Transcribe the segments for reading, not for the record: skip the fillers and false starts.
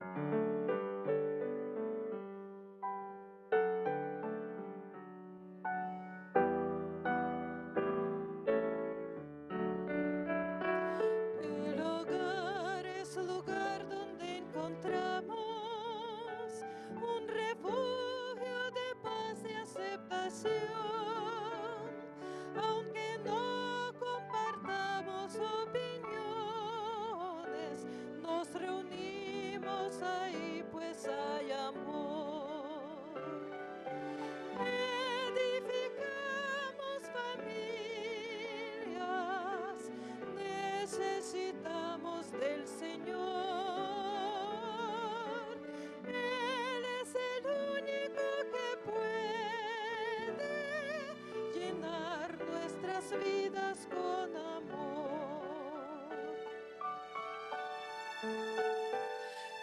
El hogar es lugar donde encontramos un refugio de paz y aceptación. Aunque no compartamos opiniones, nos reunimos ahí pues hay amor. Edificamos familias, necesitamos del Señor. Él es el único que puede llenar nuestras vidas con amor.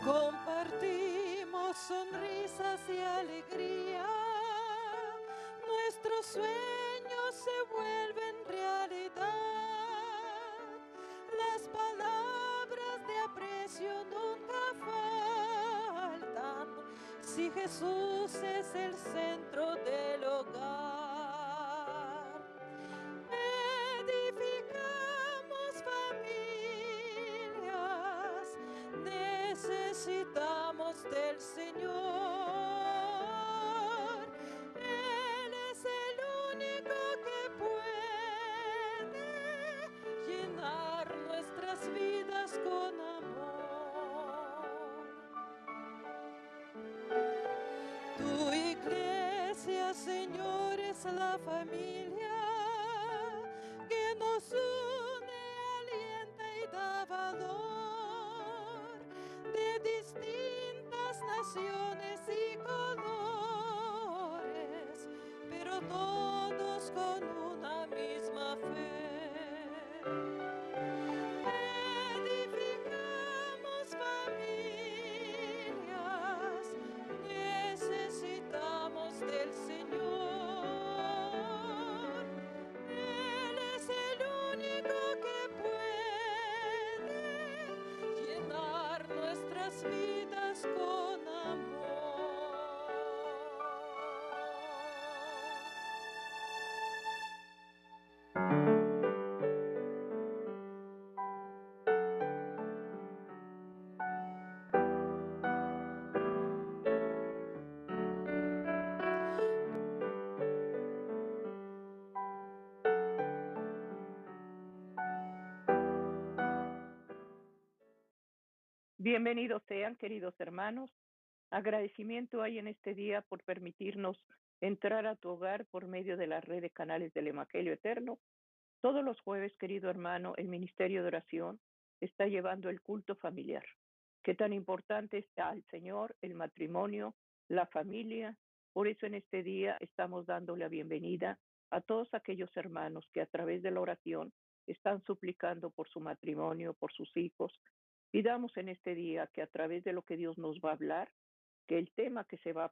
Compartimos sonrisas y alegría, nuestros sueños se vuelven realidad, las palabras de aprecio nunca faltan, si Jesús es el centro del hogar. Edificamos familias, necesitamos del Señor. Él es el único que puede llenar nuestras vidas con amor. Tu iglesia, Señor, es la familia que nos une, alienta y da valor, de distintas naciones y colores, pero todos con una misma fe. Edificamos familias, necesitamos del Señor. Él es el único que puede llenar nuestras vidas con amor. Bienvenidos sean, queridos hermanos. Agradecimiento hay en este día por permitirnos entrar a tu hogar por medio de la red de canales del Evangelio Eterno. Todos los jueves, querido hermano, el Ministerio de Oración está llevando el culto familiar. Qué tan importante está al Señor, el matrimonio, la familia. Por eso en este día estamos dando la bienvenida a todos aquellos hermanos que a través de la oración están suplicando por su matrimonio, por sus hijos. Pidamos en este día que a través de lo que Dios nos va a hablar, que el tema que se va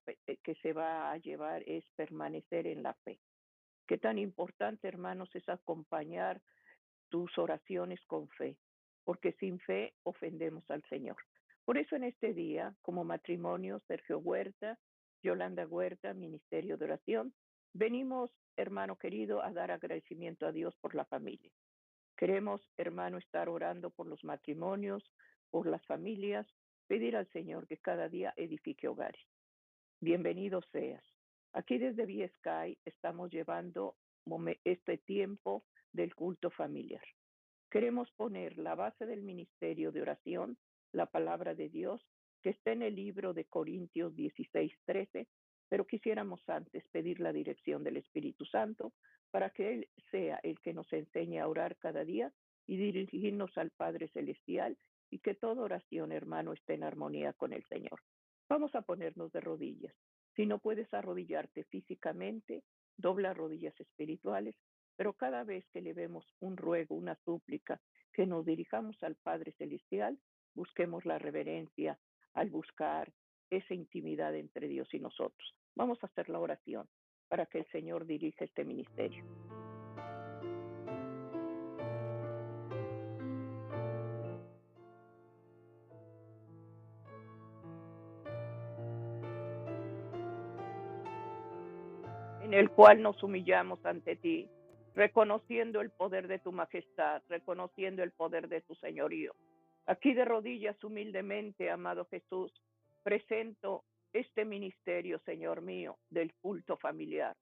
a llevar es permanecer en la fe. Qué tan importante, hermanos, es acompañar tus oraciones con fe, porque sin fe ofendemos al Señor. Por eso en este día, como matrimonio, Sergio Huerta, Yolanda Huerta, Ministerio de Oración, venimos, hermano querido, a dar agradecimiento a Dios por la familia. Queremos, hermano, estar orando por los matrimonios, por las familias, pedir al Señor que cada día edifique hogares. Bienvenido seas. Aquí desde VSky estamos llevando este tiempo del culto familiar. Queremos poner la base del ministerio de oración, la palabra de Dios, que está en el libro de Corintios 16:13, pero quisiéramos antes pedir la dirección del Espíritu Santo para que Él sea el que nos enseñe a orar cada día y dirigirnos al Padre Celestial y que toda oración, hermano, esté en armonía con el Señor. Vamos a ponernos de rodillas. Si no puedes arrodillarte físicamente, dobla rodillas espirituales, pero cada vez que le vemos un ruego, una súplica, que nos dirijamos al Padre Celestial, busquemos la reverencia al buscar esa intimidad entre Dios y nosotros. Vamos a hacer la oración para que el Señor dirija este ministerio. el cual nos humillamos ante ti, reconociendo el poder de tu majestad, reconociendo el poder de tu señorío. Aquí de rodillas humildemente, amado Jesús, presento este ministerio, Señor mío, del culto familiar.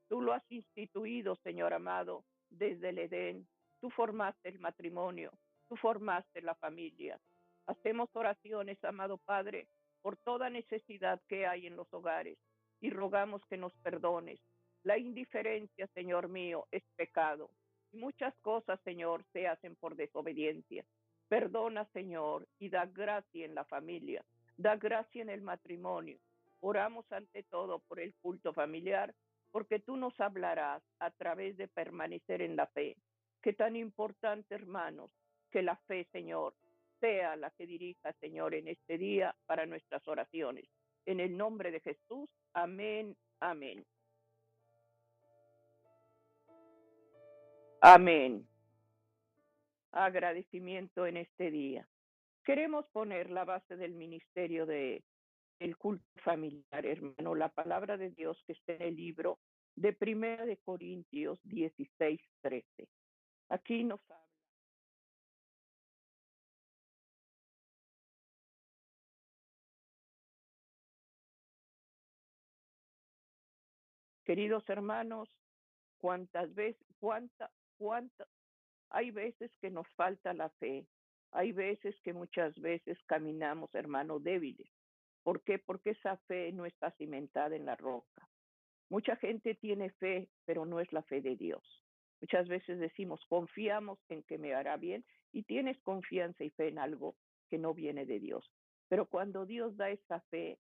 Tú lo has instituido, Señor amado, desde el Edén. Tú formaste el matrimonio, tú formaste la familia. Hacemos oraciones, amado Padre, por toda necesidad que hay en los hogares y rogamos que nos perdones. La indiferencia, Señor mío, es pecado. Y muchas cosas, Señor, se hacen por desobediencia. Perdona, Señor, y da gracia en la familia, da gracia en el matrimonio. Oramos ante todo por el culto familiar, porque tú nos hablarás a través de permanecer en la fe. Qué tan importante, hermanos, que la fe, Señor, sea la que dirija, Señor, en este día para nuestras oraciones. En el nombre de Jesús, amén, amén. Amén. Agradecimiento en este día. Queremos poner la base del ministerio de el culto familiar, hermano, la palabra de Dios que está en el libro de 1 Corintios 16:13. Aquí nos habla. Queridos hermanos, cuánta, hay veces que nos falta la fe, hay veces que muchas veces caminamos, hermanos, débiles. ¿Por qué? Porque esa fe no está cimentada en la roca. Mucha gente tiene fe, pero no es la fe de Dios. Muchas veces decimos, confiamos en que me hará bien y tienes confianza y fe en algo que no viene de Dios. Pero cuando Dios da esa fe,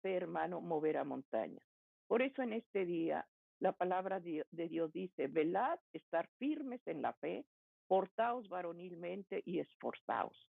hermano, moverá montañas. Por eso en este día la palabra de Dios dice, velad, estar firmes en la fe, portaos varonilmente y esforzaos.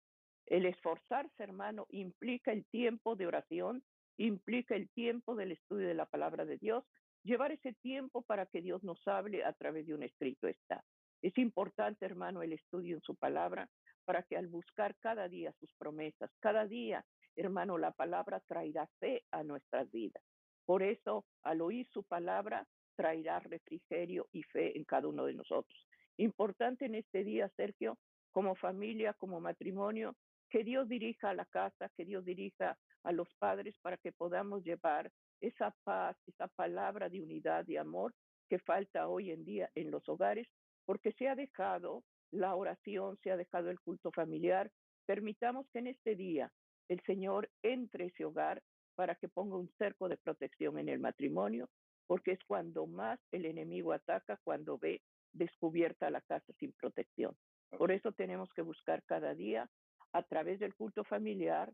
El esforzarse, hermano, implica el tiempo de oración, implica el tiempo del estudio de la palabra de Dios, llevar ese tiempo para que Dios nos hable a través de un escrito está. Es importante, hermano, el estudio en su palabra para que al buscar cada día sus promesas, cada día, hermano, la palabra traerá fe a nuestras vidas. Por eso, al oír su palabra, traerá refrigerio y fe en cada uno de nosotros. Importante en este día, Sergio, como familia, como matrimonio, que Dios dirija a la casa, que Dios dirija a los padres para que podamos llevar esa paz, esa palabra de unidad, de amor que falta hoy en día en los hogares, porque se ha dejado la oración, se ha dejado el culto familiar. Permitamos que en este día el Señor entre ese hogar para que ponga un cerco de protección en el matrimonio, porque es cuando más el enemigo ataca, cuando ve descubierta la casa sin protección. Por eso tenemos que buscar cada día a través del culto familiar,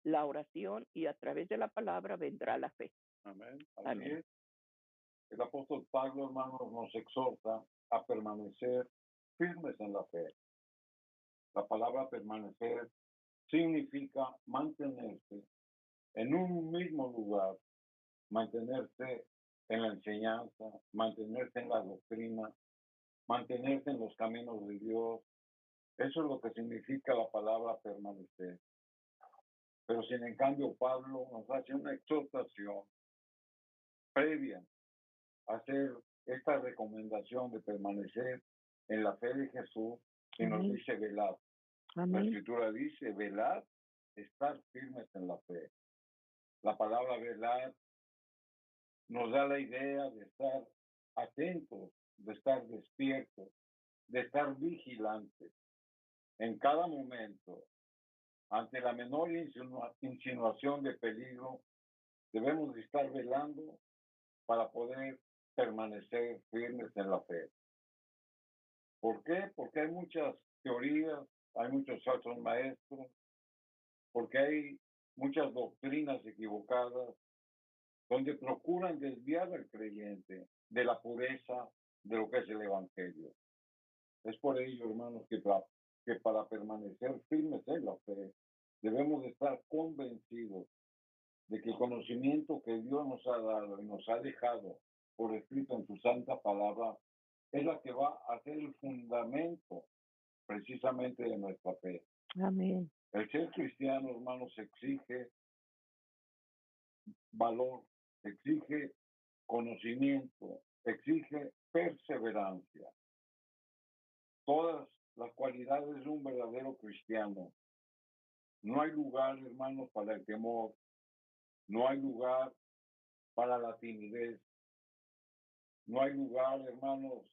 la oración y a través de la palabra vendrá la fe. Amén. Amén. El apóstol Pablo, hermanos, nos exhorta a permanecer firmes en la fe. La palabra permanecer significa mantenerse en un mismo lugar, mantenerse en la enseñanza, mantenerse en la doctrina, mantenerse en los caminos de Dios. Eso es lo que significa la palabra permanecer. Pero sin en cambio Pablo nos hace una exhortación previa a hacer esta recomendación de permanecer en la fe de Jesús y nos dice velad. La escritura dice velad, estar firmes en la fe. La palabra velar nos da la idea de estar atentos, de estar despiertos, de estar vigilantes en cada momento. Ante la menor insinuación de peligro, debemos de estar velando para poder permanecer firmes en la fe. ¿Por qué? Porque hay muchas teorías, hay muchos falsos maestros, porque hay muchas doctrinas equivocadas donde procuran desviar al creyente de la pureza de lo que es el Evangelio. Es por ello, hermanos, que para permanecer firmes en la fe, debemos de estar convencidos de que el conocimiento que Dios nos ha dado y nos ha dejado por escrito en su santa palabra es la que va a ser el fundamento precisamente de nuestra fe. Amén. El ser cristiano, hermanos, exige valor, exige conocimiento, exige perseverancia. Todas las cualidades de un verdadero cristiano. No hay lugar, hermanos, para el temor. No hay lugar para la timidez. No hay lugar, hermanos,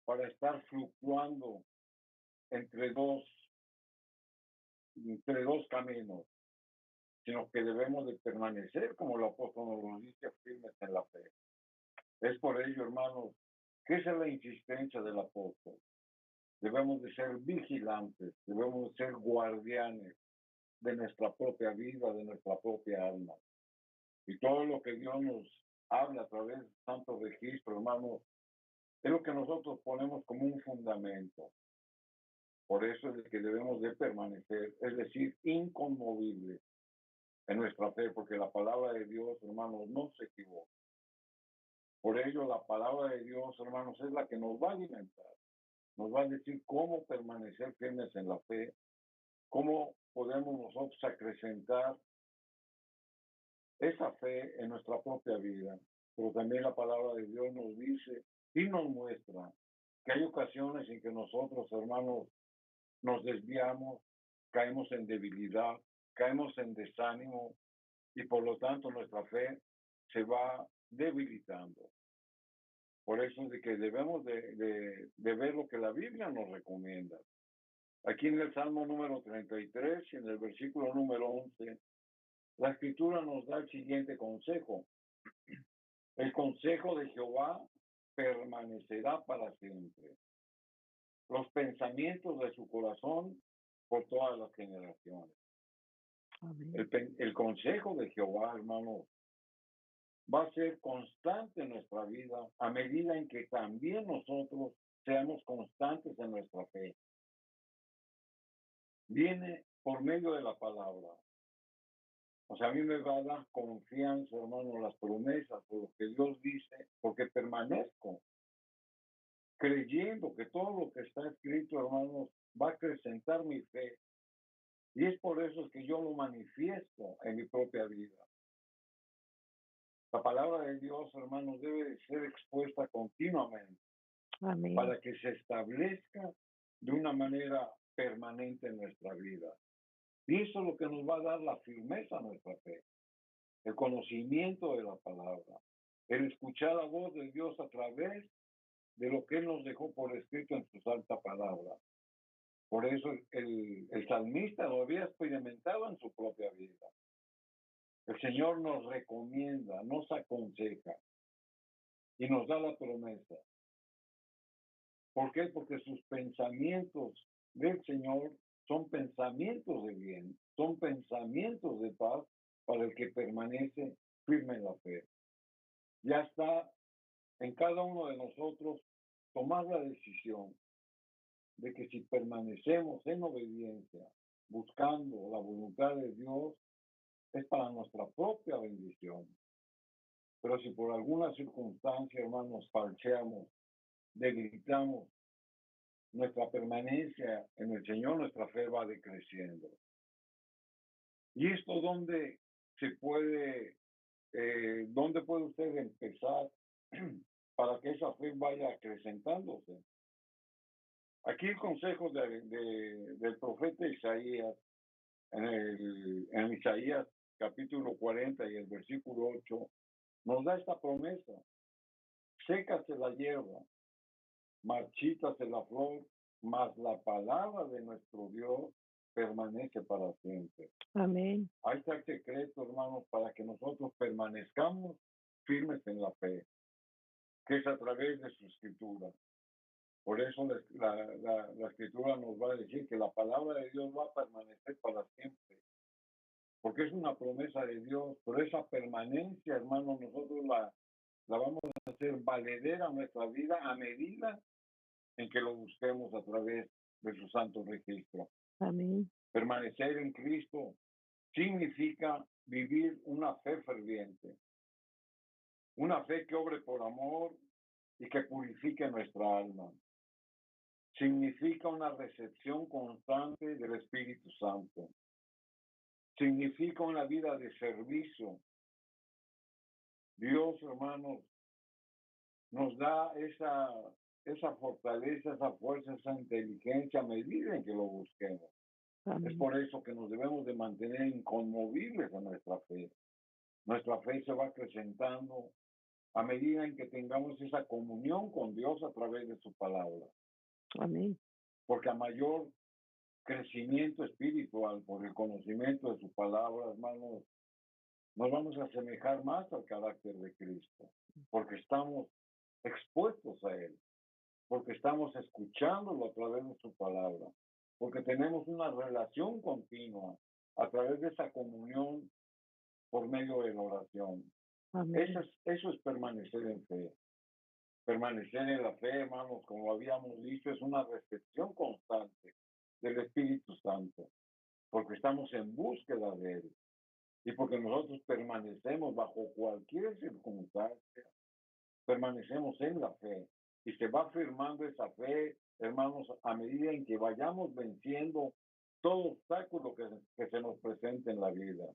para estar fluctuando entre dos, entre dos caminos, sino que debemos de permanecer, como el apóstol nos lo dice, firmes en la fe. Es por ello, hermanos, que esa es la insistencia del apóstol. Debemos de ser vigilantes, debemos de ser guardianes de nuestra propia vida, de nuestra propia alma. Y todo lo que Dios nos habla a través de santo registro, hermanos, es lo que nosotros ponemos como un fundamento. Por eso es que debemos de permanecer, es decir, inconmovibles en nuestra fe, porque la palabra de Dios, hermanos, no se equivoca. Por ello, la palabra de Dios, hermanos, es la que nos va a alimentar, nos va a decir cómo permanecer firmes en la fe, cómo podemos nosotros acrecentar esa fe en nuestra propia vida. Pero también la palabra de Dios nos dice y nos muestra que hay ocasiones en que nosotros, hermanos, nos desviamos, caemos en debilidad, caemos en desánimo y por lo tanto nuestra fe se va debilitando. Por eso es de que debemos de ver lo que la Biblia nos recomienda. Aquí en el Salmo número 33 y en el versículo número 11, la Escritura nos da el siguiente consejo. El consejo de Jehová permanecerá para siempre. Los pensamientos de su corazón por todas las generaciones. El consejo de Jehová, hermano, va a ser constante en nuestra vida a medida en que también nosotros seamos constantes en nuestra fe. Viene por medio de la palabra. O sea, a mí me va a dar confianza, hermano, las promesas, por lo que Dios dice, porque permanezco creyendo que todo lo que está escrito, hermanos, va a acrecentar mi fe. Y es por eso que yo lo manifiesto en mi propia vida. La palabra de Dios, hermanos, debe ser expuesta continuamente. Amén. Para que se establezca de una manera permanente en nuestra vida. Y eso es lo que nos va a dar la firmeza a nuestra fe, el conocimiento de la palabra, el escuchar la voz de Dios a través de lo que Él nos dejó por escrito en su santa palabra. Por eso el salmista lo había experimentado en su propia vida. El Señor nos recomienda, nos aconseja y nos da la promesa. ¿Por qué? Porque sus pensamientos del Señor son pensamientos de bien, son pensamientos de paz para el que permanece firme en la fe. Ya está en cada uno de nosotros tomar la decisión de que si permanecemos en obediencia, buscando la voluntad de Dios, es para nuestra propia bendición. Pero si por alguna circunstancia, hermanos, falseamos, debilitamos nuestra permanencia en el Señor, nuestra fe va decreciendo. ¿Y esto dónde se puede, dónde puede usted empezar para que esa fe vaya acrecentándose? Aquí el consejo del profeta Isaías, en Isaías capítulo 40 y el versículo 8, nos da esta promesa. Sécase la hierba, marchítase la flor, mas la palabra de nuestro Dios permanece para siempre. Amén. Ahí está el secreto, hermanos, para que nosotros permanezcamos firmes en la fe, que es a través de su escritura. Por eso la escritura nos va a decir que la palabra de Dios va a permanecer para siempre, porque es una promesa de Dios. Pero esa permanencia, hermanos, nosotros la vamos a hacer valedera a nuestra vida a medida en que lo busquemos a través de su santo registro. Amén. Permanecer en Cristo significa vivir una fe ferviente, una fe que obre por amor y que purifique nuestra alma. Significa una recepción constante del Espíritu Santo. Significa una vida de servicio. Dios, hermanos, nos da esa fortaleza, esa fuerza, esa inteligencia a medida en que lo busquemos. Es Amén. por eso que nos debemos de mantener inconmovibles en nuestra fe. Nuestra fe se va acrecentando a medida en que tengamos esa comunión con Dios a través de su palabra. Amén. Porque a mayor crecimiento espiritual por el conocimiento de su palabra, hermanos, nos vamos a asemejar más al carácter de Cristo, porque estamos expuestos a Él, porque estamos escuchándolo a través de su palabra, porque tenemos una relación continua a través de esa comunión por medio de la oración. Amén. Eso es permanecer en fe. Permanecer en la fe, hermanos, como habíamos dicho, es una recepción constante del Espíritu Santo, porque estamos en búsqueda de Él y porque nosotros permanecemos bajo cualquier circunstancia, permanecemos en la fe y se va afirmando esa fe, hermanos, a medida en que vayamos venciendo todo obstáculo que se nos presente en la vida.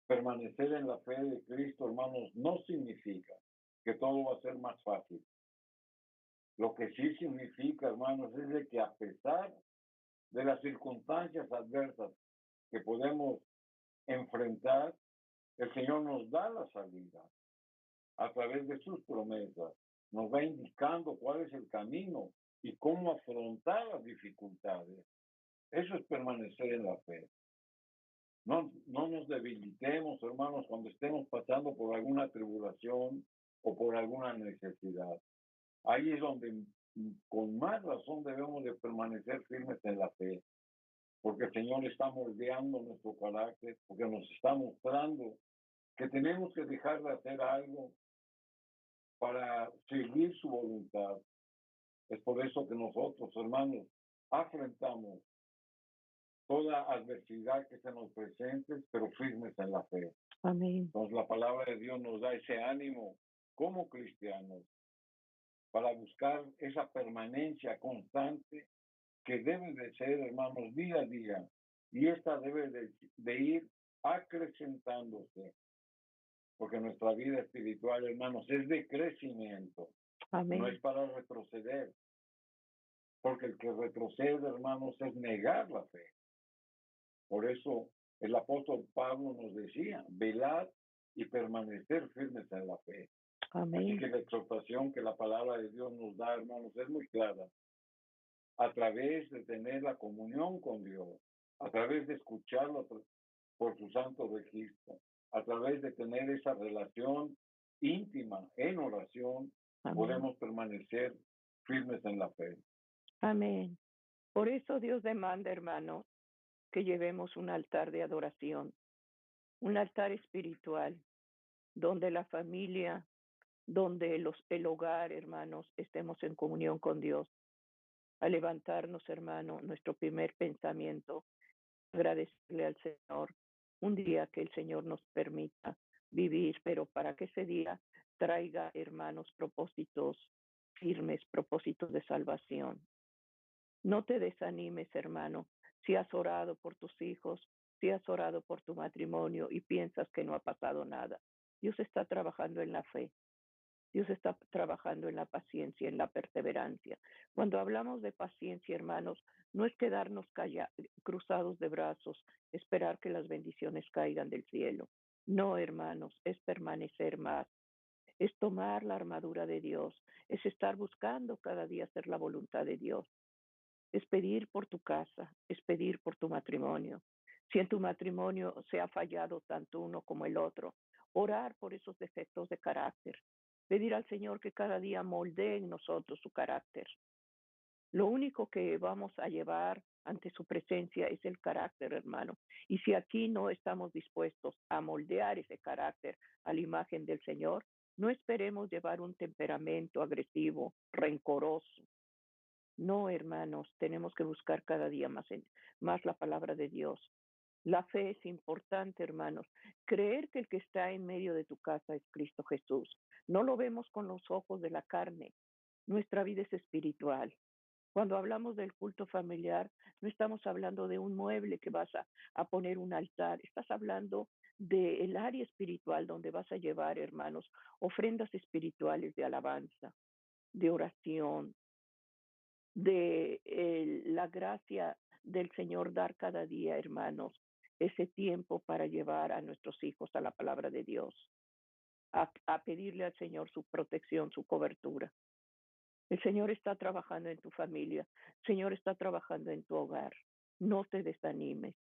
Permanecer en la fe de Cristo, hermanos, no significa que todo va a ser más fácil. Lo que sí significa, hermanos, es de que a pesar de las circunstancias adversas que podemos enfrentar, el Señor nos da la salida a través de sus promesas. Nos va indicando cuál es el camino y cómo afrontar las dificultades. Eso es permanecer en la fe. No nos debilitemos, hermanos, cuando estemos pasando por alguna tribulación o por alguna necesidad. Ahí es donde con más razón debemos de permanecer firmes en la fe, porque el Señor está moldeando nuestro carácter, porque nos está mostrando que tenemos que dejar de hacer algo para seguir su voluntad. Es por eso que nosotros, hermanos, afrontamos toda adversidad que se nos presente, pero firmes en la fe. Amén. Entonces la palabra de Dios nos da ese ánimo como cristianos para buscar esa permanencia constante que debe de ser, hermanos, día a día. Y esta debe de ir acrecentándose, porque nuestra vida espiritual, hermanos, es de crecimiento, Amén. no es para retroceder, porque el que retrocede, hermanos, es negar la fe. Por eso el apóstol Pablo nos decía, velad y permanecer firmes en la fe. Amén. Así que la exhortación que la palabra de Dios nos da, hermanos, es muy clara. A través de tener la comunión con Dios, a través de escucharlo por su santo registro, a través de tener esa relación íntima en oración, Amén. podemos permanecer firmes en la fe. Amén. Por eso Dios demanda, hermanos, que llevemos un altar de adoración, un altar espiritual, donde la familia, donde el hogar, hermanos, estemos en comunión con Dios. A levantarnos, hermano, nuestro primer pensamiento, agradecerle al Señor un día que el Señor nos permita vivir, pero para que ese día traiga, hermanos, propósitos firmes, propósitos de salvación. No te desanimes, hermano, si has orado por tus hijos, si has orado por tu matrimonio y piensas que no ha pasado nada. Dios está trabajando en la fe. Dios está trabajando en la paciencia, en la perseverancia. Cuando hablamos de paciencia, hermanos, no es quedarnos cruzados de brazos, esperar que las bendiciones caigan del cielo. No, hermanos, es permanecer más, es tomar la armadura de Dios, es estar buscando cada día hacer la voluntad de Dios, es pedir por tu casa, es pedir por tu matrimonio. Si en tu matrimonio se ha fallado tanto uno como el otro, orar por esos defectos de carácter, pedir al Señor que cada día moldee en nosotros su carácter. Lo único que vamos a llevar ante su presencia es el carácter, hermano. Y si aquí no estamos dispuestos a moldear ese carácter a la imagen del Señor, no esperemos llevar un temperamento agresivo, rencoroso. No, hermanos, tenemos que buscar cada día más la palabra de Dios. La fe es importante, hermanos. Creer que el que está en medio de tu casa es Cristo Jesús. No lo vemos con los ojos de la carne. Nuestra vida es espiritual. Cuando hablamos del culto familiar, no estamos hablando de un mueble que vas a poner un altar, estás hablando del área espiritual donde vas a llevar, hermanos, ofrendas espirituales de alabanza, de oración, de la gracia del Señor dar cada día, hermanos, ese tiempo para llevar a nuestros hijos a la palabra de Dios, a pedirle al Señor su protección, su cobertura. El Señor está trabajando en tu familia, el Señor está trabajando en tu hogar. No te desanimes.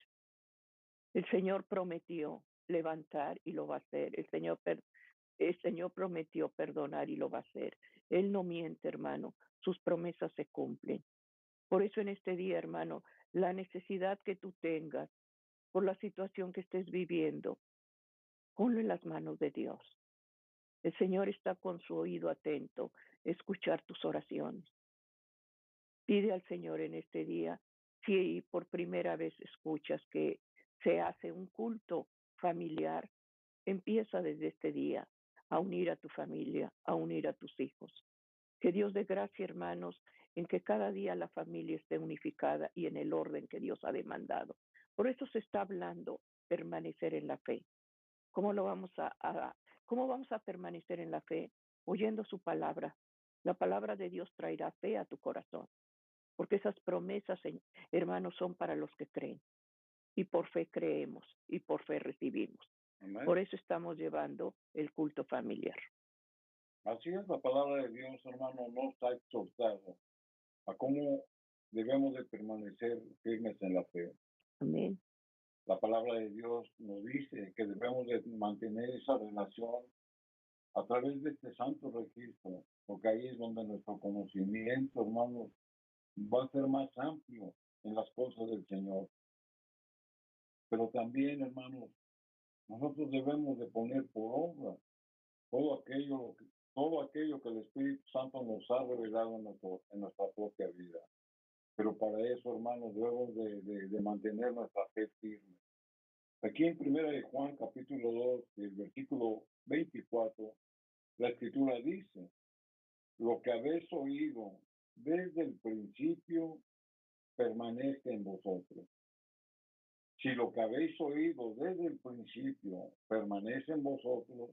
El Señor prometió levantar y lo va a hacer. El Señor prometió perdonar y lo va a hacer. Él no miente, hermano. Sus promesas se cumplen. Por eso en este día, hermano, la necesidad que tú tengas, por la situación que estés viviendo, ponlo en las manos de Dios. El Señor está con su oído atento a escuchar tus oraciones. Pide al Señor en este día, si por primera vez escuchas que se hace un culto familiar, empieza desde este día a unir a tu familia, a unir a tus hijos. Que Dios dé gracia, hermanos, en que cada día la familia esté unificada y en el orden que Dios ha demandado. Por eso se está hablando permanecer en la fe. ¿Cómo lo vamos cómo vamos a permanecer en la fe? Oyendo su palabra. La palabra de Dios traerá fe a tu corazón, porque esas promesas, hermanos, son para los que creen. Y por fe creemos y por fe recibimos. Amén. Por eso estamos llevando el culto familiar. Así es, la palabra de Dios, hermano, nos ha exhortado a cómo debemos de permanecer firmes en la fe. Amén. La palabra de Dios nos dice que debemos de mantener esa relación a través de este santo registro, porque ahí es donde nuestro conocimiento, hermanos, va a ser más amplio en las cosas del Señor. Pero también, hermanos, nosotros debemos de poner por obra todo aquello, todo aquello que el Espíritu Santo nos ha revelado en nuestra propia vida. Pero para eso, hermanos, debemos de mantener nuestra fe firme. Aquí en Primera de Juan, capítulo 2, el versículo 24, la Escritura dice, lo que habéis oído desde el principio permanece en vosotros. Si lo que habéis oído desde el principio permanece en vosotros,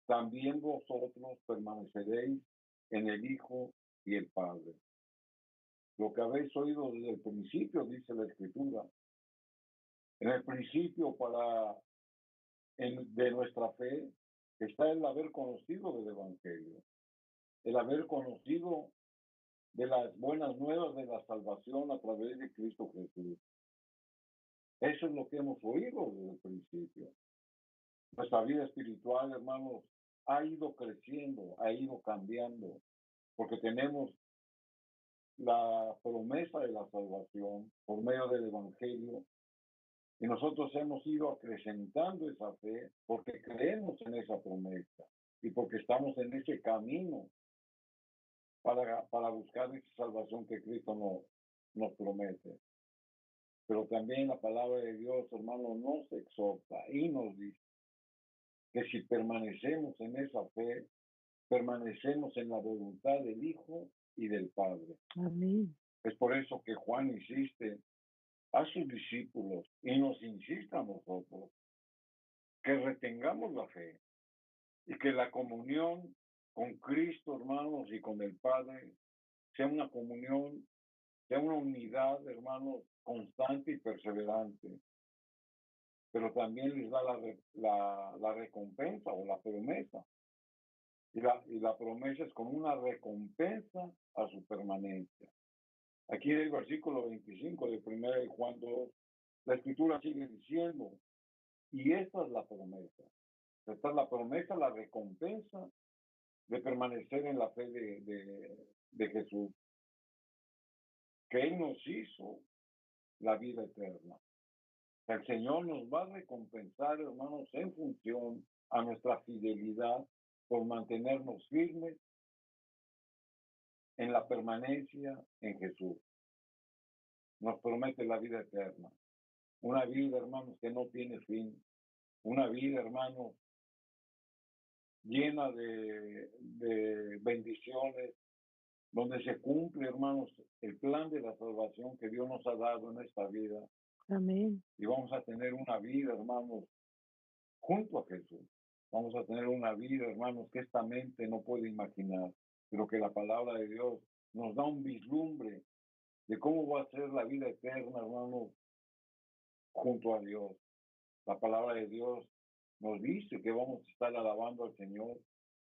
también vosotros permaneceréis en el Hijo y el Padre. Lo que habéis oído desde el principio, dice la Escritura. En el principio de nuestra fe está el haber conocido del Evangelio, el haber conocido de las buenas nuevas de la salvación a través de Cristo Jesús. Eso es lo que hemos oído desde el principio. Nuestra vida espiritual, hermanos, ha ido creciendo, ha ido cambiando, porque tenemos la promesa de la salvación por medio del Evangelio y nosotros hemos ido acrecentando esa fe porque creemos en esa promesa y porque estamos en ese camino para buscar esa salvación que Cristo nos promete. Pero también la palabra de Dios, hermano, nos exhorta y nos dice que si permanecemos en esa fe, permanecemos en la voluntad del Hijo y del Padre. Amén. Es por eso que Juan insiste a sus discípulos y nos insiste a nosotros que retengamos la fe y que la comunión con Cristo, hermanos, y con el Padre sea una comunión, sea una unidad, hermanos, constante y perseverante. Pero también les da la recompensa o la promesa. Y la promesa es como una recompensa a su permanencia. Aquí en el versículo 25 de 1 de Juan 2, la Escritura sigue diciendo, y esta es la promesa. Esta es la promesa, la recompensa de permanecer en la fe de Jesús, que Él nos hizo la vida eterna. El Señor nos va a recompensar, hermanos, en función a nuestra fidelidad por mantenernos firmes en la permanencia en Jesús. Nos promete la vida eterna. Una vida, hermanos, que no tiene fin. Una vida, hermanos, llena de bendiciones, donde se cumple, hermanos, el plan de la salvación que Dios nos ha dado en esta vida. Amén. Y vamos a tener una vida, hermanos, junto a Jesús. Vamos a tener una vida, hermanos, que esta mente no puede imaginar, pero que la palabra de Dios nos da un vislumbre de cómo va a ser la vida eterna, hermanos, junto a Dios. La palabra de Dios nos dice que vamos a estar alabando al Señor,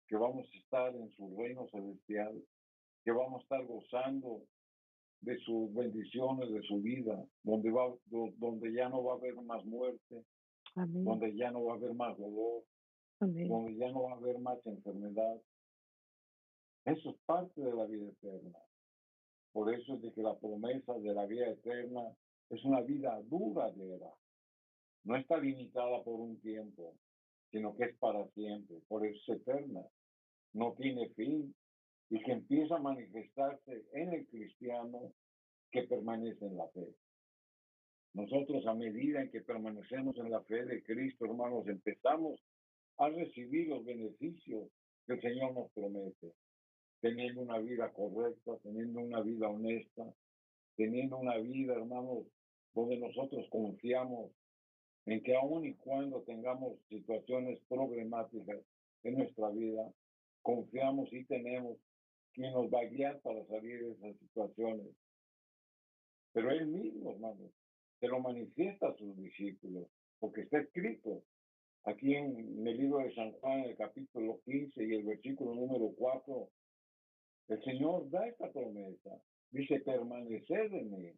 que vamos a estar en su reino celestial, que vamos a estar gozando de sus bendiciones, de su vida, donde ya no va a haber más muerte, Amén. donde ya no va a haber más dolor, Amén. donde ya no va a haber más enfermedad. Eso es parte de la vida eterna. Por eso es de que la promesa de la vida eterna es una vida duradera. No está limitada por un tiempo, sino que es para siempre. Por eso es eterna. No tiene fin y que empieza a manifestarse en el cristiano que permanece en la fe. Nosotros, a medida en que permanecemos en la fe de Cristo, hermanos, empezamos a recibir los beneficios que el Señor nos promete, teniendo una vida correcta, teniendo una vida honesta, teniendo una vida, hermanos, donde nosotros confiamos en que aun y cuando tengamos situaciones problemáticas en nuestra vida, confiamos y tenemos quien nos va a guiar para salir de esas situaciones. Pero Él mismo, hermanos, se lo manifiesta a sus discípulos, porque está escrito aquí en el libro de San Juan, el capítulo 15 y el versículo número 4, el Señor da esta promesa. Dice, permaneced en mí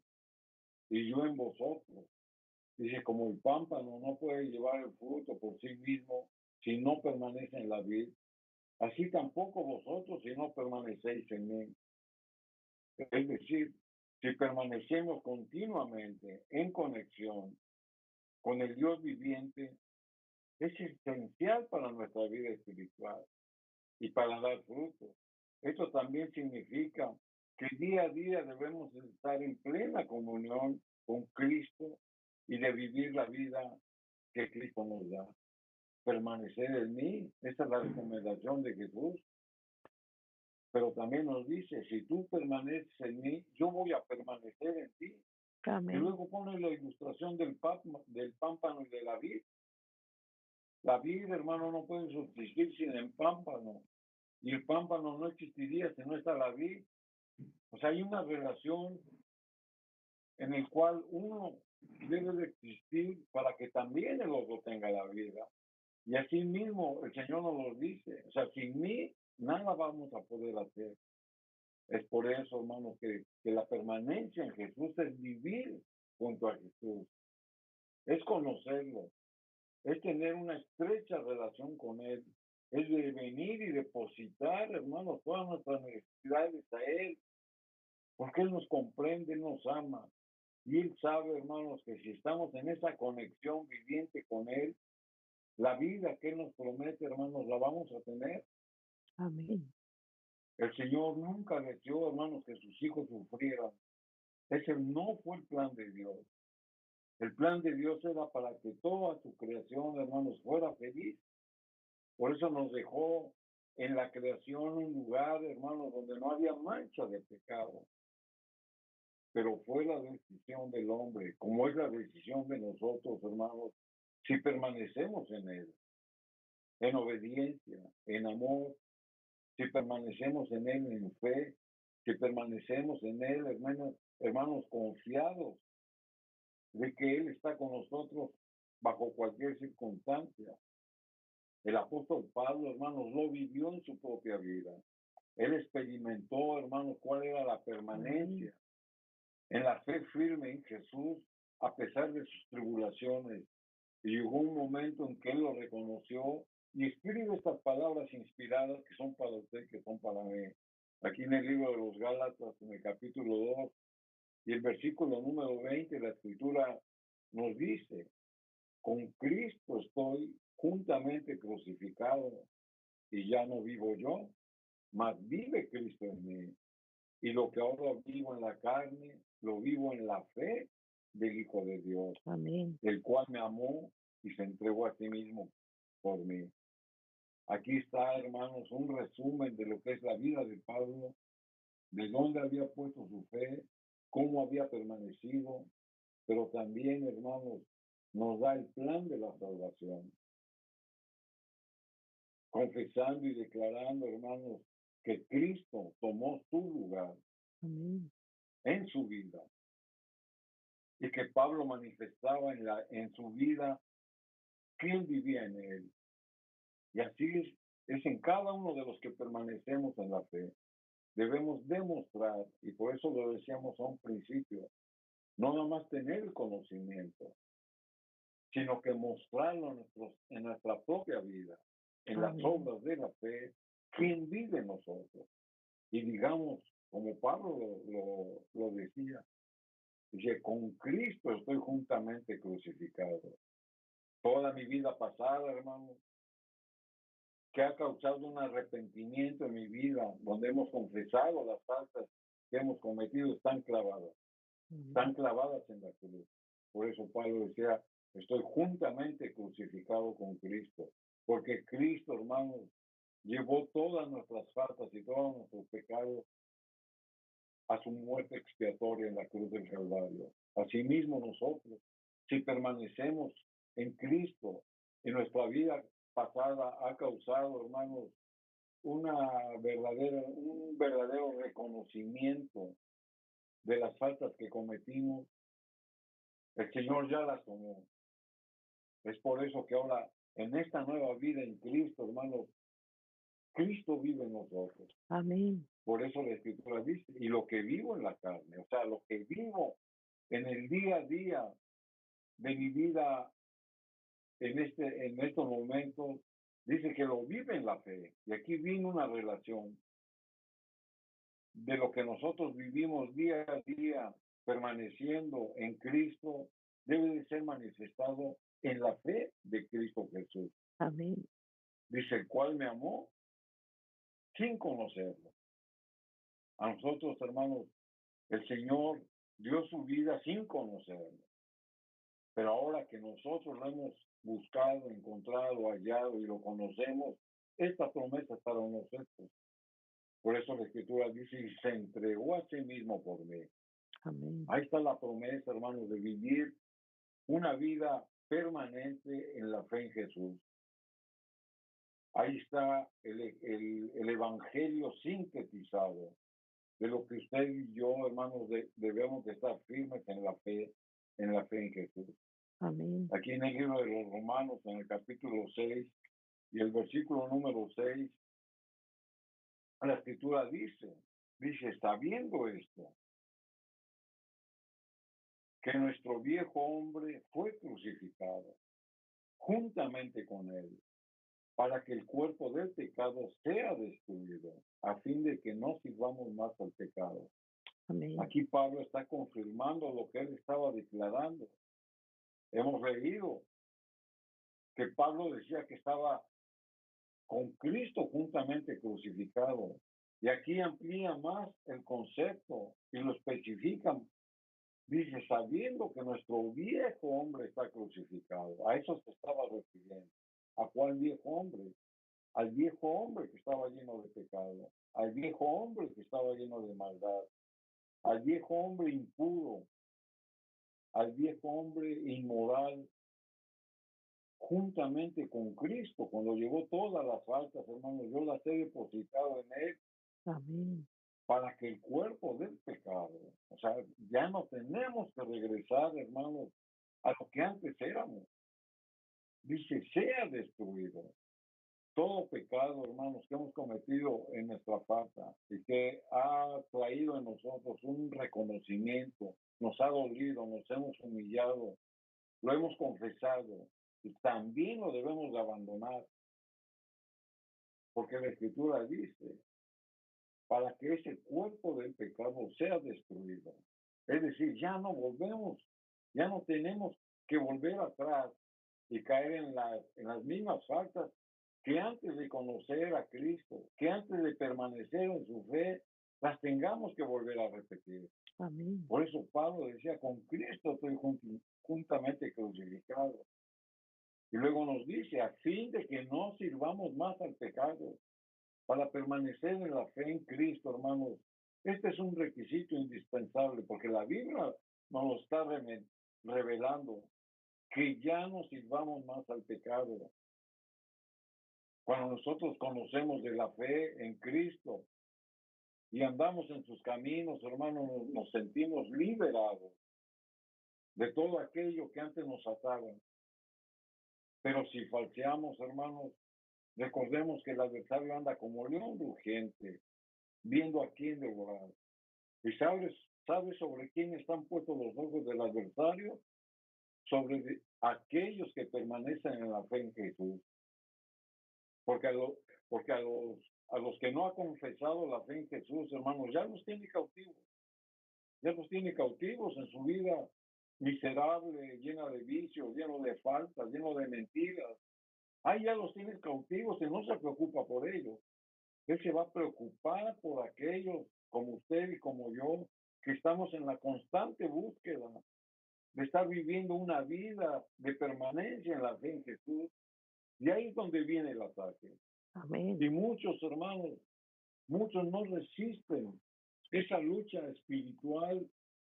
y yo en vosotros. Dice, como el pámpano no puede llevar el fruto por sí mismo si no permanece en la vid, así tampoco vosotros si no permanecéis en mí. Es decir, si permanecemos continuamente en conexión con el Dios viviente, es esencial para nuestra vida espiritual y para dar fruto. Esto también significa que día a día debemos estar en plena comunión con Cristo y de vivir la vida que Cristo nos da. Permanecer en mí, esa es la recomendación de Jesús. Pero también nos dice, si tú permaneces en mí, yo voy a permanecer en ti. Y luego pone la ilustración del pámpano y de la vid. La vid, hermano, no puede subsistir sin el pámpano. Y el pámpano no existiría si no está la vid. O sea, hay una relación en el cual uno debe de existir para que también el otro tenga la vida. Y así mismo el Señor nos lo dice. O sea, sin mí nada vamos a poder hacer. Es por eso, hermano, que la permanencia en Jesús es vivir junto a Jesús. Es conocerlo. Es tener una estrecha relación con Él. Es de venir y depositar, hermano, todas nuestras necesidades a Él. Porque Él nos comprende, Él nos ama. Y Él sabe, hermanos, que si estamos en esa conexión viviente con Él, la vida que Él nos promete, hermanos, la vamos a tener. Amén. El Señor nunca deseó, hermanos, que sus hijos sufrieran. Ese no fue el plan de Dios. El plan de Dios era para que toda su creación, hermanos, fuera feliz. Por eso nos dejó en la creación un lugar, hermanos, donde no había mancha de pecado. Pero fue la decisión del hombre, como es la decisión de nosotros, hermanos, si permanecemos en Él, en obediencia, en amor, si permanecemos en Él en fe, si permanecemos en Él, hermanos, confiados de que Él está con nosotros bajo cualquier circunstancia. El apóstol Pablo, hermanos, lo vivió en su propia vida. Él experimentó, hermanos, cuál era la permanencia en la fe firme en Jesús, a pesar de sus tribulaciones. Y llegó un momento en que él lo reconoció y escribe estas palabras inspiradas que son para usted, que son para mí. Aquí en el libro de los Gálatas, en el capítulo 2 y el versículo número 20, la escritura nos dice, con Cristo estoy juntamente crucificado y ya no vivo yo, mas vive Cristo en mí. Y lo que ahora vivo en la carne, lo vivo en la fe del Hijo de Dios, Amén. el cual me amó y se entregó a sí mismo por mí. Aquí está, hermanos, un resumen de lo que es la vida de Pablo de dónde había puesto su fe, cómo había permanecido, pero también, hermanos, nos da el plan de la salvación, confesando y declarando, hermanos, que Cristo tomó su lugar Amén. en su vida y que Pablo manifestaba en su vida quién vivía en él. Y así es en cada uno de los que permanecemos en la fe. Debemos demostrar, y por eso lo decíamos a un principio, no nada más tener el conocimiento, sino que mostrarlo en nuestra propia vida, en las Amén. obras de la fe, quién vive en nosotros. Y digamos, como Pablo lo decía, dice, con Cristo estoy juntamente crucificado. Toda mi vida pasada, hermano, que ha causado un arrepentimiento en mi vida, donde hemos confesado las faltas que hemos cometido, están clavadas en la cruz. Por eso Pablo decía, estoy juntamente crucificado con Cristo, porque Cristo, hermanos, llevó todas nuestras faltas y todos nuestros pecados a su muerte expiatoria en la cruz del Calvario. Asimismo nosotros, si permanecemos en Cristo, en nuestra vida pasada ha causado, hermanos, un verdadero reconocimiento de las faltas que cometimos, el Señor ya las tomó. Es por eso que ahora, en esta nueva vida en Cristo, hermanos, Cristo vive en nosotros. Amén. Por eso la Escritura dice, y lo que vivo en la carne, o sea, lo que vivo en el día a día de mi vida en estos momentos, dice que lo vive en la fe. Y aquí viene una relación de lo que nosotros vivimos día a día, permaneciendo en Cristo, debe de ser manifestado en la fe de Cristo Jesús. Amén. Dice, el cual me amó sin conocerlo. A nosotros, hermanos, el Señor dio su vida sin conocerlo. Pero ahora que nosotros lo hemos buscado, encontrado, hallado y lo conocemos, esta promesa es para nosotros. Por eso la Escritura dice, y se entregó a sí mismo por mí. Amén. Ahí está la promesa, hermanos, de vivir una vida permanente en la fe en Jesús. Ahí está el evangelio sintetizado de lo que usted y yo, hermanos, debemos de estar firmes en la fe en Jesús. Amén. Aquí en el libro de los Romanos, en el capítulo 6 y el versículo número 6, la Escritura dice, sabiendo esto, que nuestro viejo hombre fue crucificado juntamente con él, para que el cuerpo del pecado sea destruido, a fin de que no sirvamos más al pecado. Amén. Aquí Pablo está confirmando lo que él estaba declarando. Hemos leído que Pablo decía que estaba con Cristo juntamente crucificado. Y aquí amplía más el concepto y lo especifica. Dice, sabiendo que nuestro viejo hombre está crucificado. A eso se estaba refiriendo. ¿A cuál viejo hombre? Al viejo hombre que estaba lleno de pecado. Al viejo hombre que estaba lleno de maldad. Al viejo hombre impuro. Al viejo hombre inmoral, juntamente con Cristo, cuando llevó todas las faltas, hermanos, yo las he depositado en él. Amén. Para que el cuerpo del pecado, o sea, ya no tenemos que regresar, hermanos, a lo que antes éramos. Dice, sea destruido todo pecado, hermanos, que hemos cometido en nuestra falta y que ha traído en nosotros un reconocimiento, nos ha dolido, nos hemos humillado, lo hemos confesado y también lo debemos de abandonar, porque la Escritura dice, para que ese cuerpo del pecado sea destruido. Es decir, ya no volvemos, ya no tenemos que volver atrás y caer en las mismas faltas que antes de conocer a Cristo, que antes de permanecer en su fe, las tengamos que volver a repetir. Amén. Por eso Pablo decía, con Cristo estoy juntamente crucificado. Y luego nos dice, a fin de que no sirvamos más al pecado, para permanecer en la fe en Cristo, hermanos, Este es un requisito indispensable porque la Biblia nos lo está revelando, que ya no sirvamos más al pecado. Cuando nosotros conocemos de la fe en Cristo y andamos en sus caminos, hermanos, nos sentimos liberados de todo aquello que antes nos ataba. Pero si falseamos, hermanos, recordemos que el adversario anda como león rugiente, viendo a quién devorar. ¿Y sabes sobre quién están puestos los ojos del adversario? Sobre aquellos que permanecen en la fe en Jesús. Porque a los que no ha confesado la fe en Jesús, hermanos, ya los tiene cautivos. Ya los tiene cautivos en su vida miserable, llena de vicios, lleno de faltas, lleno de mentiras. Ahí ya los tienes cautivos y no se preocupa por ellos. Él se va a preocupar por aquellos como usted y como yo, que estamos en la constante búsqueda de estar viviendo una vida de permanencia en la fe en Jesús. Y ahí es donde viene el ataque. Amén. Y muchos hermanos, muchos no resisten esa lucha espiritual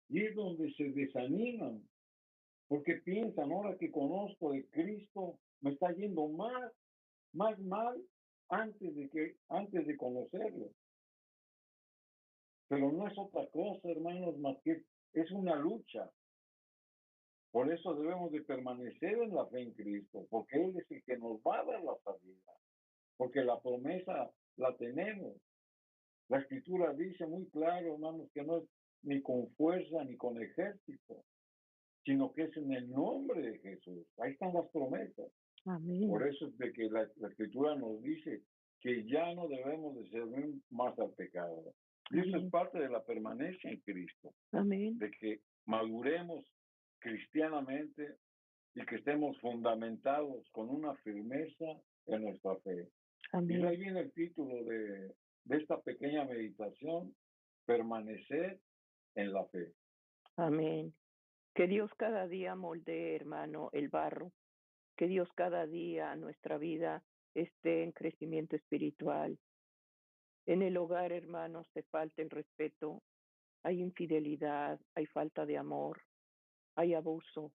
y es donde se desaniman, porque piensan, ahora que conozco de Cristo, me está yendo más mal antes de conocerlo. Pero no es otra cosa, hermanos, más que es una lucha. Por eso debemos de permanecer en la fe en Cristo, porque Él es el que nos va a dar la salida, porque la promesa la tenemos. La Escritura dice muy claro, hermanos, que no es ni con fuerza ni con ejército, sino que es en el nombre de Jesús. Ahí están las promesas. Amén. Por eso es de que la Escritura nos dice que ya no debemos de servir más al pecado. Y eso es parte de la permanencia en Cristo. Amén. De que maduremos cristianamente y que estemos fundamentados con una firmeza en nuestra fe. Amén. Y ahí viene el título de esta pequeña meditación, permanecer en la fe. Amén. Que Dios cada día moldee, hermano, el barro. Que Dios cada día nuestra vida esté en crecimiento espiritual. En el hogar, hermanos, te falta el respeto, hay infidelidad, hay falta de amor, hay abuso.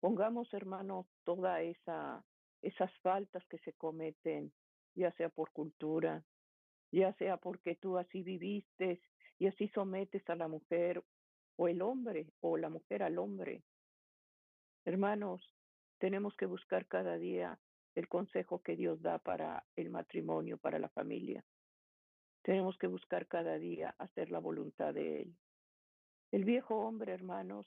Pongamos, hermanos, toda esas faltas que se cometen, ya sea por cultura, ya sea porque tú así viviste y así sometes a la mujer o el hombre o la mujer al hombre. Hermanos, tenemos que buscar cada día el consejo que Dios da para el matrimonio, para la familia. Tenemos que buscar cada día hacer la voluntad de Él. El viejo hombre, hermanos,